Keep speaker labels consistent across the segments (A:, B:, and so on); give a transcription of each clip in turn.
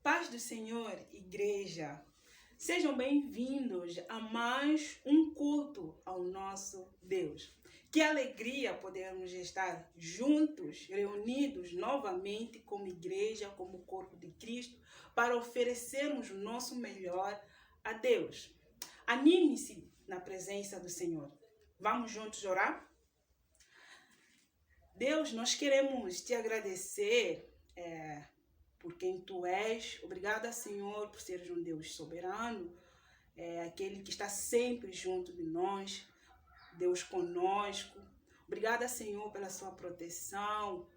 A: Paz do Senhor, igreja. Sejam bem-vindos a mais um culto ao nosso Deus. Que alegria podermos estar juntos, reunidos novamente como igreja, como corpo de Cristo, para oferecermos o nosso melhor a Deus. Anime-se na presença do Senhor. Vamos juntos orar? Deus, nós queremos te agradecer por quem tu és. Obrigada, Senhor, por seres um Deus soberano, aquele que está sempre junto de nós, Deus conosco. Obrigada, Senhor, pela sua proteção.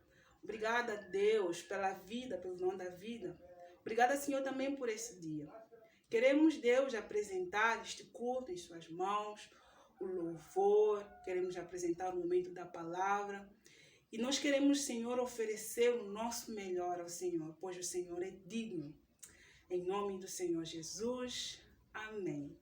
A: Obrigada, Deus, pela vida, pelo dom da vida. Obrigada, Senhor, também por esse dia. Queremos, Deus, apresentar este culto em suas mãos, o louvor, queremos apresentar o momento da palavra. E nós queremos, Senhor, oferecer o nosso melhor ao Senhor, pois o Senhor é digno. Em nome do Senhor Jesus. Amém.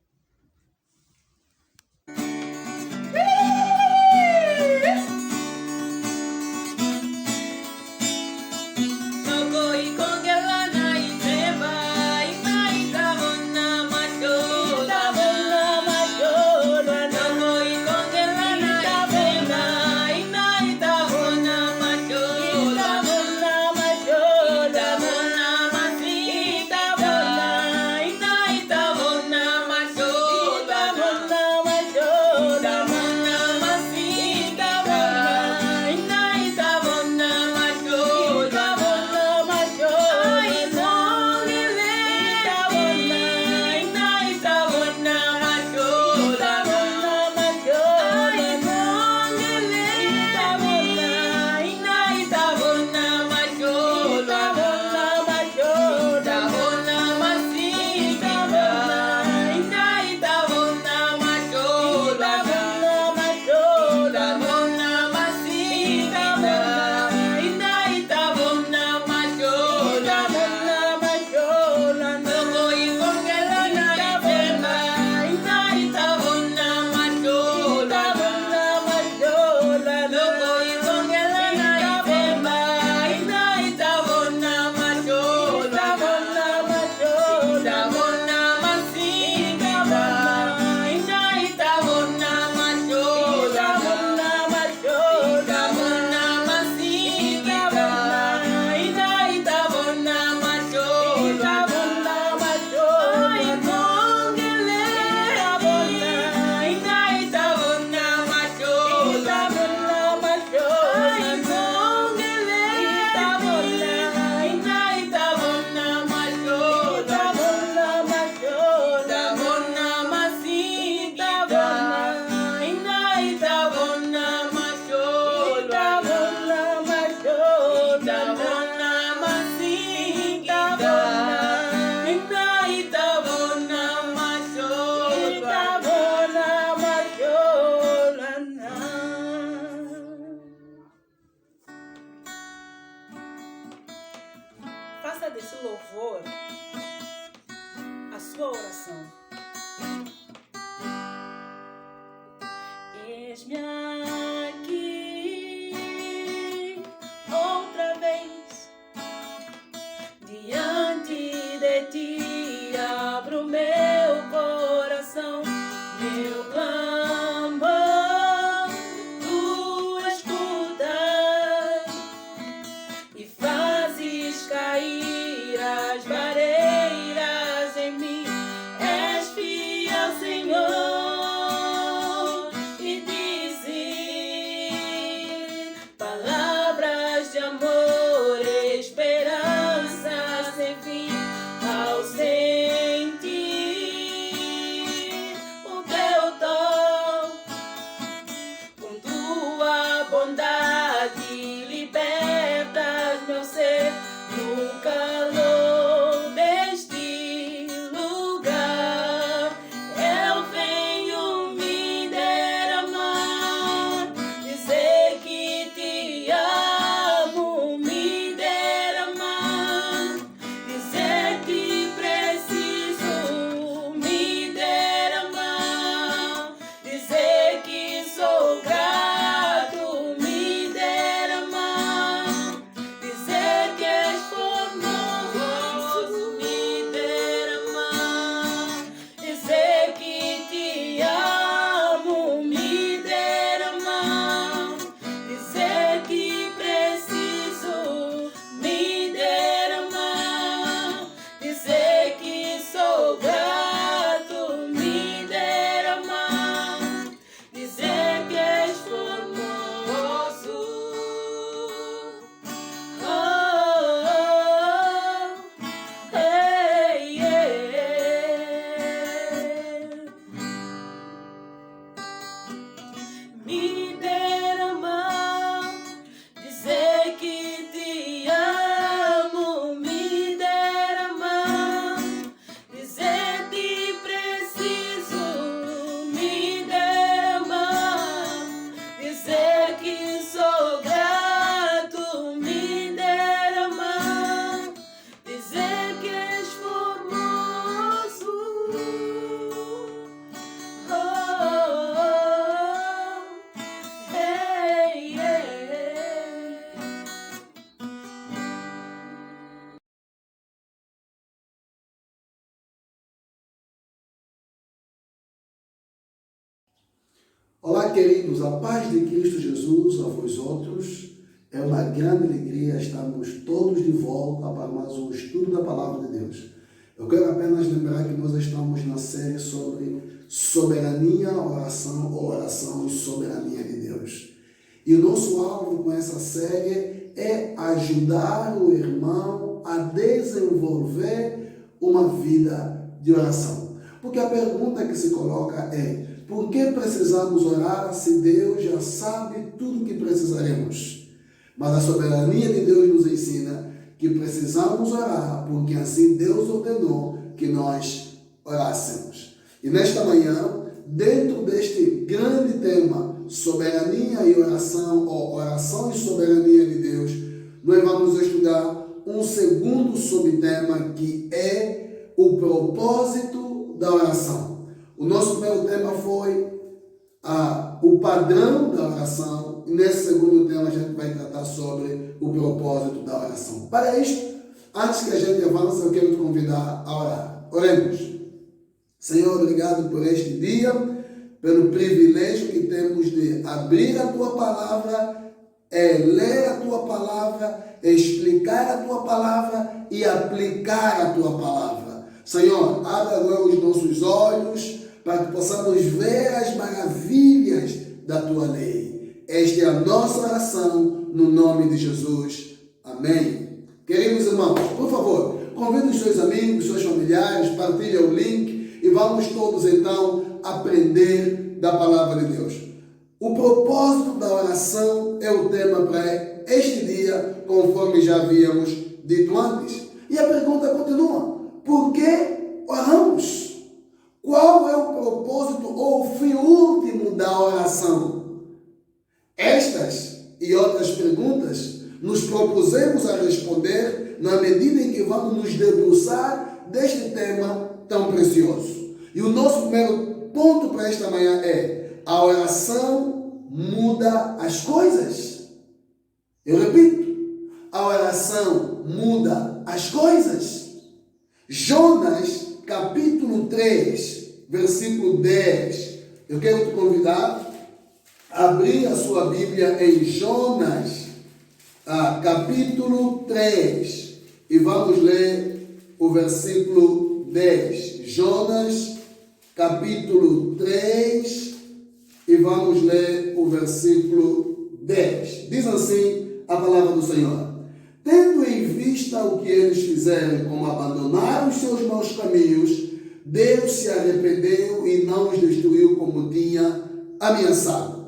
A: Faça desse louvor a sua oração. Eis-me aqui outra vez diante de ti, abro meu coração, meu clamor tu escutas e fazes cair as barreiras em mim. És fiel, Senhor, e dizes
B: Olá, queridos, a paz de Cristo Jesus a vós outros. É uma grande alegria estarmos todos de volta para mais um estudo da Palavra de Deus. Eu quero apenas lembrar que nós estamos na série sobre soberania, oração ou oração e soberania de Deus. E o nosso alvo com essa série é ajudar o irmão a desenvolver uma vida de oração. Porque a pergunta que se coloca é: por que precisamos orar se Deus já sabe tudo o que precisaremos? Mas a soberania de Deus nos ensina que precisamos orar, porque assim Deus ordenou que nós orássemos. E nesta manhã, dentro deste grande tema, soberania e oração, ou oração e soberania de Deus, nós vamos estudar um segundo subtema, que é o propósito da oração. O nosso primeiro tema foi o padrão da oração, e nesse segundo tema a gente vai tratar sobre o propósito da oração. Para isto, antes que a gente avance, eu quero te convidar a orar. Oremos. Senhor, obrigado por este dia, pelo privilégio que temos de abrir a Tua Palavra, ler a Tua Palavra, explicar a Tua Palavra e aplicar a Tua Palavra. Senhor, abra agora os nossos olhos para que possamos ver as maravilhas da Tua lei. Esta é a nossa oração, no nome de Jesus. Amém. Queridos irmãos, por favor, convide os seus amigos, seus familiares, partilhe o link e vamos todos então aprender da Palavra de Deus. O propósito da oração é o tema para este dia, conforme já havíamos dito antes. E a pergunta continua: por que oramos? Qual é o propósito ou o fim último da oração? Estas e outras perguntas nos propusemos a responder na medida em que vamos nos debruçar deste tema tão precioso. E o nosso primeiro ponto para esta manhã é: a oração muda as coisas. Eu repito, a oração muda as coisas. Jonas, capítulo 3, versículo 10. Eu quero te convidar a abrir a sua Bíblia em Jonas, capítulo 3, e vamos ler o versículo 10. Jonas, capítulo 3, e vamos ler o versículo 10. Diz assim a palavra do Senhor: tendo em vista o que eles fizeram, como abandonaram os seus maus caminhos, Deus se arrependeu e não os destruiu como tinha ameaçado.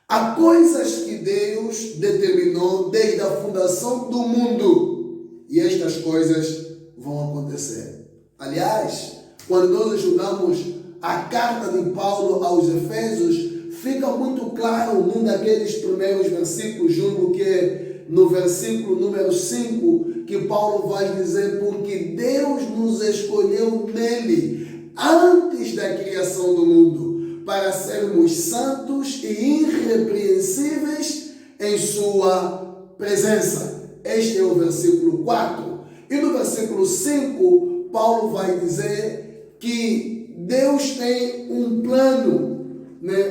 B: Há coisas que Deus determinou desde a fundação do mundo, e estas coisas vão acontecer. Aliás, quando nós estudamos a carta de Paulo aos Efésios, fica muito claro num daqueles primeiros versículos, julgo que é no versículo número 5, que Paulo vai dizer: porque Deus nos escolheu nele, antes da criação do mundo, para sermos santos e irrepreensíveis em sua presença. Este é o versículo 4. E no versículo 5, Paulo vai dizer que Deus tem um plano,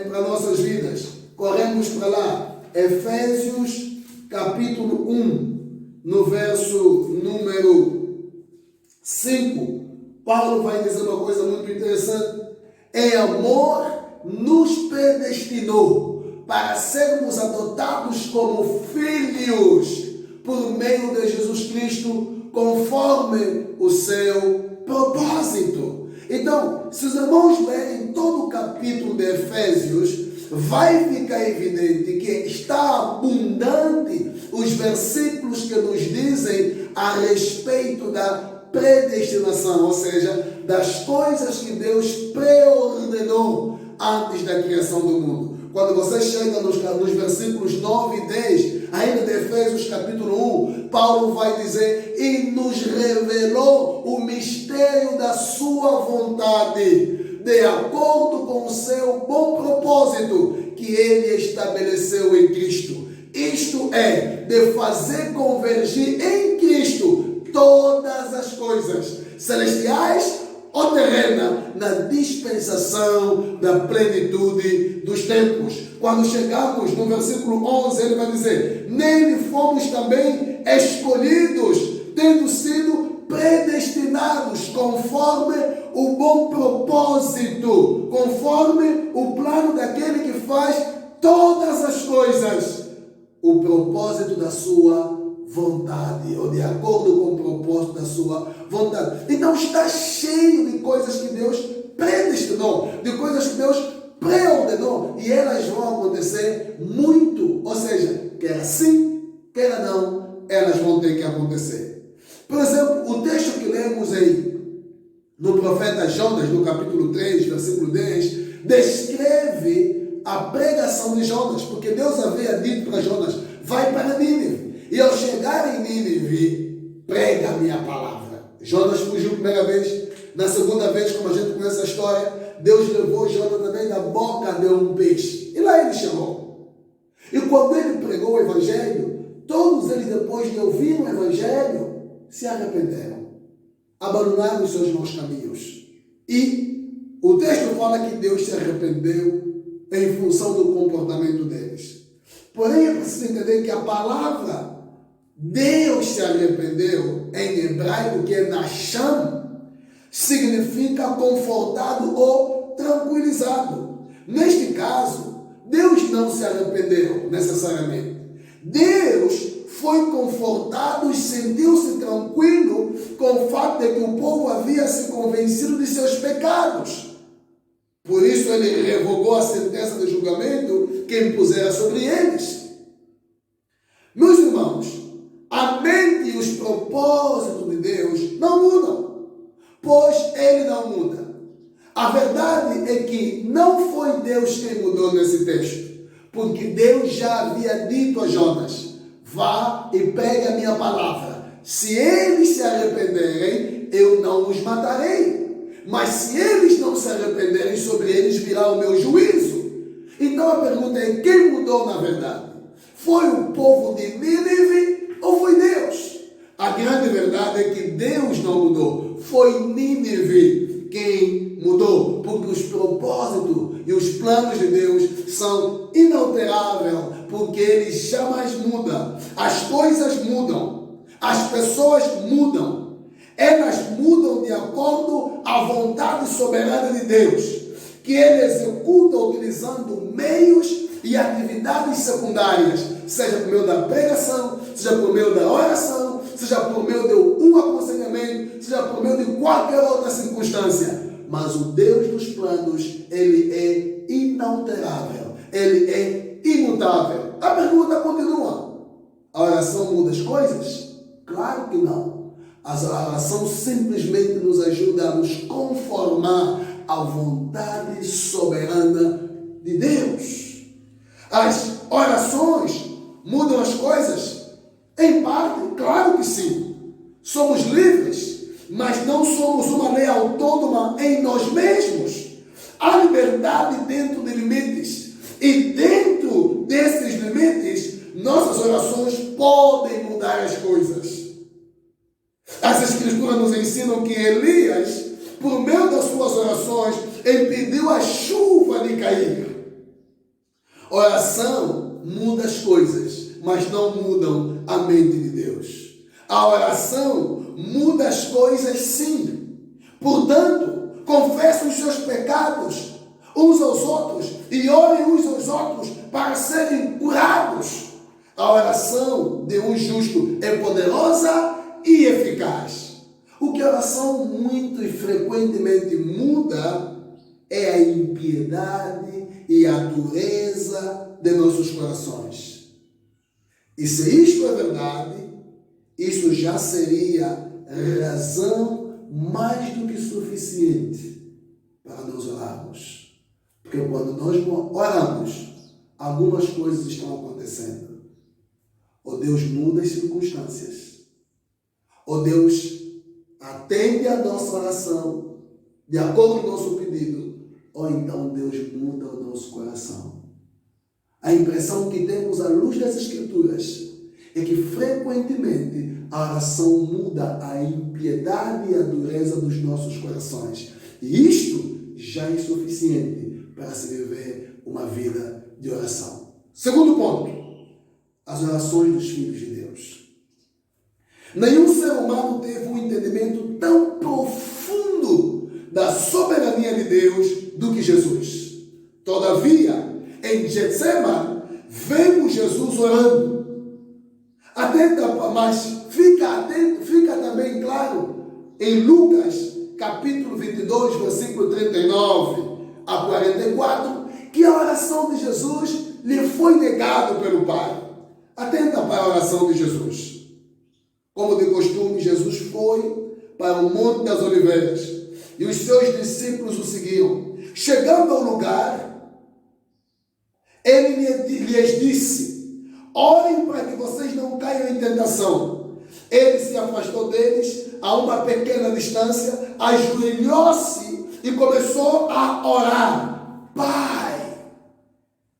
B: para nossas vidas. Corremos para lá. Efésios capítulo 1, no verso número 5, Paulo vai dizer uma coisa muito interessante: em amor nos predestinou para sermos adotados como filhos por meio de Jesus Cristo, conforme o seu propósito. Então, se os irmãos lerem todo o capítulo de Efésios, vai ficar evidente que está abundante os versículos que nos dizem a respeito da predestinação, ou seja, das coisas que Deus preordenou antes da criação do mundo. Quando você chega nos versículos 9 e 10, ainda de Efésios capítulo 1, Paulo vai dizer: e nos revelou o mistério da sua vontade, de acordo com o seu bom propósito que ele estabeleceu em Cristo. Isto é, de fazer convergir em Cristo todas as coisas, celestiais ou terrena na dispensação da plenitude dos tempos. Quando chegamos no versículo 11, ele vai dizer: nele fomos também escolhidos, tendo sido predestinados conforme o bom propósito, conforme o plano daquele que faz todas as coisas, o propósito da sua vontade, ou de acordo com o propósito da sua vontade. Então está cheio de coisas que Deus predestinou, de coisas que Deus pré-ordenou, e elas vão acontecer muito, ou seja, quer sim, quer não, elas vão ter que acontecer. Por exemplo, o texto que lemos aí no profeta Jonas, no capítulo 3, versículo 10, descreve a pregação de Jonas, porque Deus havia dito para Jonas: vai para Nínive, e ao chegar em Nínive, prega a minha palavra. Jonas fugiu a primeira vez, na segunda vez, como a gente conhece a história, Deus levou Jonas também da boca de um peixe, e lá ele chegou. E quando ele pregou o evangelho, todos eles, depois de ouvir o evangelho, se arrependeram, abandonaram os seus maus caminhos. E o texto fala que Deus se arrependeu em função do comportamento deles. Porém, é preciso entender que a palavra Deus se arrependeu, em hebraico, que é Nasham, significa confortado ou tranquilizado. Neste caso, Deus não se arrependeu necessariamente. Deus foi confortado e sentiu-se tranquilo com o fato de que o povo havia se convencido de seus pecados. Por isso ele revogou a sentença de julgamento que impusera sobre eles. Meus irmãos, a mente e os propósitos de Deus não mudam, pois ele não muda. A verdade é que não foi Deus quem mudou nesse texto, porque Deus já havia dito a Jonas: vá e pegue a minha palavra. Se eles se arrependerem, eu não os matarei. Mas se eles não se arrependerem, sobre eles virá o meu juízo. Então a pergunta é: quem mudou na verdade? Foi o povo de Nínive ou foi Deus? A grande verdade é que Deus não mudou. Foi Nínive quem mudou, porque os propósitos e os planos de Deus são inalteráveis, porque eles jamais mudam. As coisas mudam, as pessoas mudam, elas mudam de acordo à vontade soberana de Deus, que Ele executa utilizando meios e atividades secundárias, seja por meio da pregação, seja por meio da oração, seja por meio de um aconselhamento, seja por meio de qualquer outra circunstância. Mas o Deus dos planos, Ele é inalterável, Ele é imutável. A pergunta continua: a oração muda as coisas? Claro que não. A oração simplesmente nos ajuda a nos conformar à vontade soberana de Deus. As orações mudam as coisas? Em parte, claro que sim. Somos livres, mas não somos uma lei autônoma em nós mesmos. Há liberdade dentro de limites. E dentro desses limites, nossas orações podem mudar as coisas. As Escrituras nos ensinam que Elias, por meio das suas orações, impediu a chuva de cair. Oração muda as coisas, mas não mudam a mente de Deus. A oração muda as coisas, sim. Portanto, confessem os seus pecados uns aos outros e orem uns aos outros para serem curados. A oração de um justo é poderosa e eficaz. O que a oração muito e frequentemente muda é a impiedade e a dureza de nossos corações. E se isto é verdade, isso já seria razão mais do que suficiente para nós orarmos. Porque quando nós oramos, algumas coisas estão acontecendo. Ou Deus muda as circunstâncias, ou Deus atende a nossa oração de acordo com o nosso pedido, ou então Deus muda o nosso coração. A impressão que temos à luz das Escrituras é que frequentemente a oração muda a impiedade e a dureza dos nossos corações. E isto já é suficiente para se viver uma vida de oração. Segundo ponto, as orações dos filhos de Deus. Nenhum ser humano teve um entendimento tão profundo da soberania de Deus do que Jesus. Todavia, em Getsemane, vemos Jesus orando. Atenta, mas fica atento, fica também claro em Lucas, capítulo 22, versículo 39 a 44, que a oração de Jesus lhe foi negada pelo Pai. Atenta para a oração de Jesus. Como de costume, Jesus foi para o Monte das Oliveiras e os seus discípulos o seguiam. Chegando ao lugar, ele lhes disse: orem para que vocês não caiam em tentação. Ele se afastou deles a uma pequena distância, ajoelhou-se e começou a orar: Pai,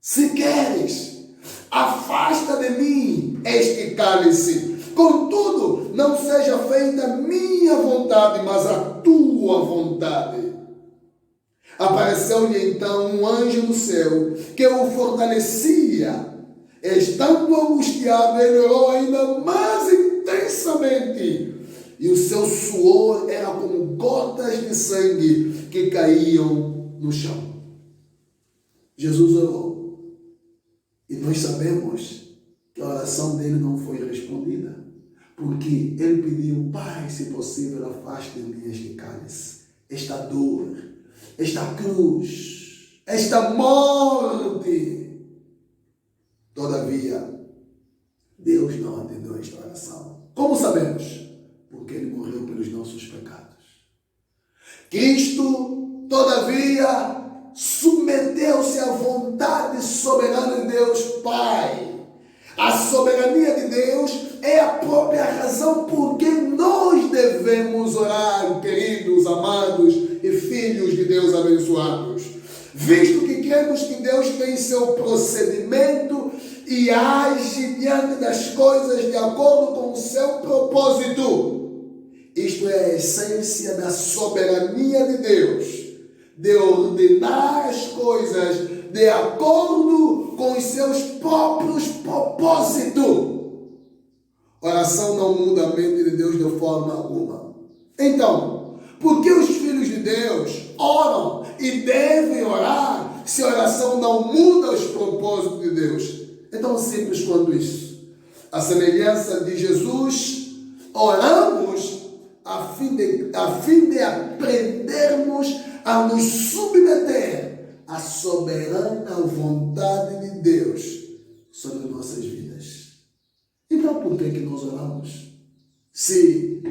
B: se queres, afasta de mim este cálice. Contudo, não seja feita minha vontade, mas a tua vontade. Apareceu-lhe então um anjo do céu que o fortalecia. Estando angustiado, ele orou ainda mais intensamente, e o seu suor era como gotas de sangue que caíam no chão. Jesus orou, e nós sabemos que a oração dele não foi respondida, porque ele pediu: Pai, se possível, afaste de mim este cálice, esta dor, esta cruz, esta morte. Todavia, Deus não atendeu esta oração. Como sabemos? Porque ele morreu pelos nossos pecados. Cristo, todavia, submeteu-se à vontade soberana de Deus Pai. A soberania de Deus é a própria razão por que nós devemos orar, queridos, amados e filhos de Deus abençoados. Visto que cremos que Deus tem seu procedimento e age diante das coisas de acordo com o seu propósito. Isto é a essência da soberania de Deus, de ordenar as coisas de acordo com os seus próprios propósitos. Oração não muda a mente de Deus de forma alguma. Então, por que os filhos de Deus oram e devem orar se a oração não muda os propósitos de Deus? É tão simples quanto isso. A semelhança de Jesus, oramos a fim de aprendermos a nos submeter à soberana vontade de Deus sobre nossas vidas. Então, por que nós oramos? Se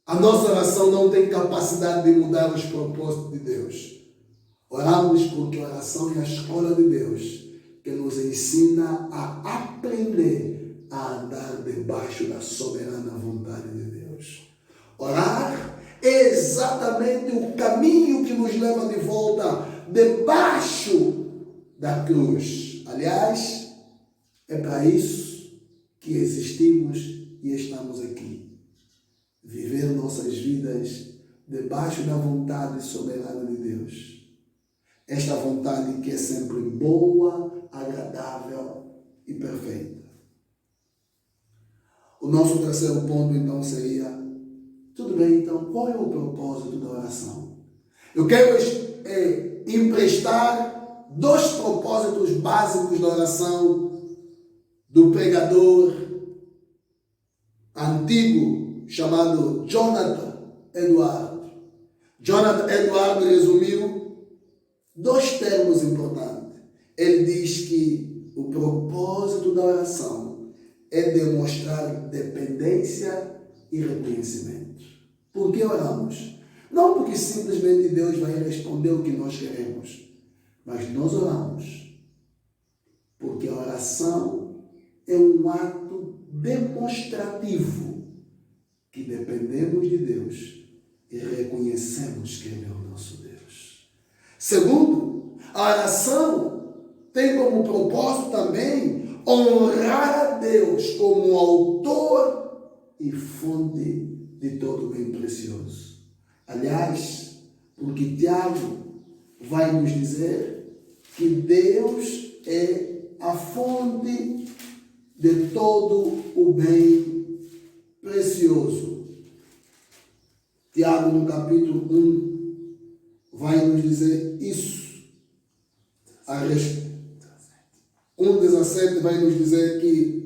B: a nossa oração não tem capacidade de mudar os propósitos de Deus. Oramos porque a oração é a escola de Deus, que nos ensina a aprender a andar debaixo da soberana vontade de Deus. Orar é exatamente o caminho que nos leva de volta debaixo da cruz. Aliás, é para isso que existimos e estamos aqui. Viver nossas vidas debaixo da vontade soberana de Deus. Esta vontade que é sempre boa, agradável e perfeita. O nosso terceiro ponto, então, seria: tudo bem, então, qual é o propósito da oração? Eu quero emprestar dois propósitos básicos da oração do pregador antigo chamado Jonathan Edwards. Jonathan Edwards resumiu dois termos importantes. Ele diz que o propósito da oração é demonstrar dependência e reconhecimento. Por que oramos? Não porque simplesmente Deus vai responder o que nós queremos, mas nós oramos porque a oração é um ato demonstrativo que dependemos de Deus e reconhecemos que Ele é o nosso Deus. Segundo, a oração tem como propósito também honrar a a Deus como autor e fonte de todo bem precioso. Aliás, porque Tiago vai nos dizer que Deus é a fonte de todo o bem precioso. Tiago, no capítulo 1, vai nos dizer isso. 1,17 vai nos dizer que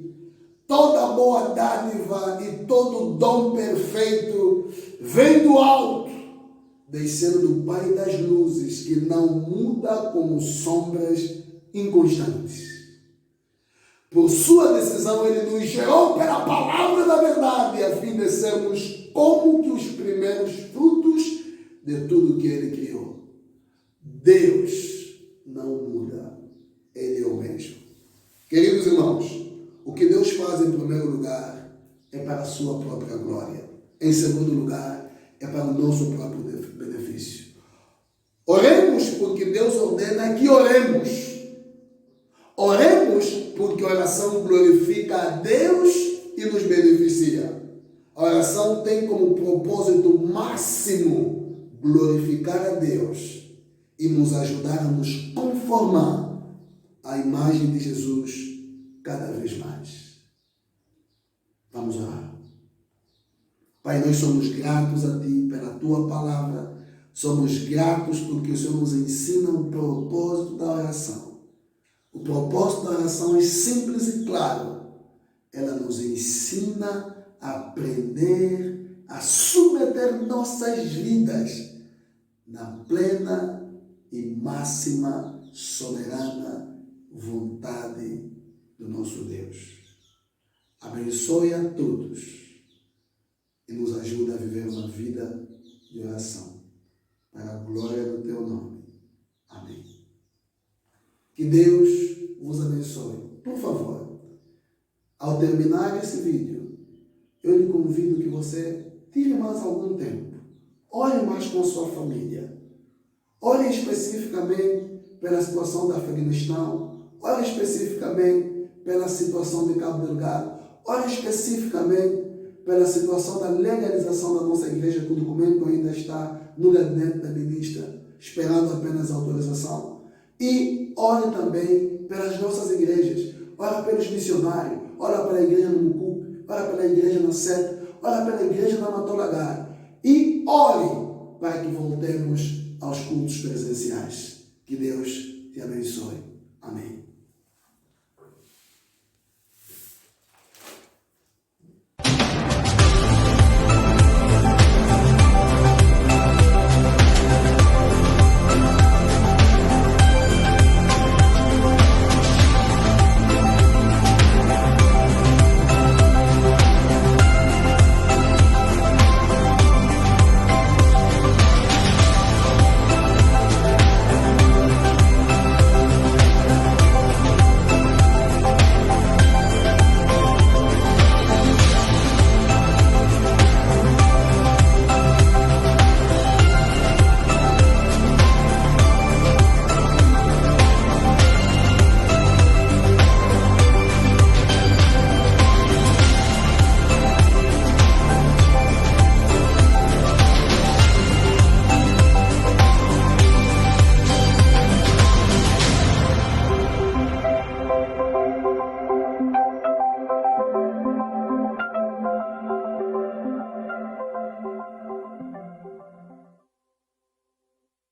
B: toda boa dádiva e todo dom perfeito vem do alto, descendo do Pai das luzes, que não muda como sombras inconstantes. Por sua decisão, ele nos gerou pela palavra da verdade, a fim de sermos como que os primeiros frutos de tudo que ele criou. Deus não muda, ele é o mesmo. Queridos irmãos, o que Deus faz em primeiro lugar é para a sua própria glória. Em segundo lugar, é para o nosso próprio benefício. Oremos porque Deus ordena que oremos. Oremos porque a oração glorifica a Deus e nos beneficia. A oração tem como propósito máximo glorificar a Deus e nos ajudar a nos conformar à imagem de Jesus cada vez mais. Vamos orar. Pai, nós somos gratos a Ti pela Tua palavra. Somos gratos porque o Senhor nos ensina o propósito da oração. O propósito da oração é simples e claro. Ela nos ensina a aprender a submeter nossas vidas na plena e máxima soberana vontade do nosso Deus. Abençoe a todos e nos ajuda a viver uma vida de oração para a glória do Teu nome. Amém. Que Deus vos abençoe. Por favor, ao terminar esse vídeo, eu lhe convido que você tire mais algum tempo. Ore mais com a sua família. Ore especificamente pela situação do Afeganistão. Ore especificamente pela situação de Cabo Delgado. Ore especificamente pela situação da legalização da nossa igreja, que o documento ainda está no gabinete da ministra, esperando apenas a autorização. E ore também pelas nossas igrejas. Ore pelos missionários. Ore pela igreja no Mucup. Ore pela igreja na Seta. Ore pela igreja na Matolagar. E ore para que voltemos aos cultos presenciais. Que Deus te abençoe. Amém.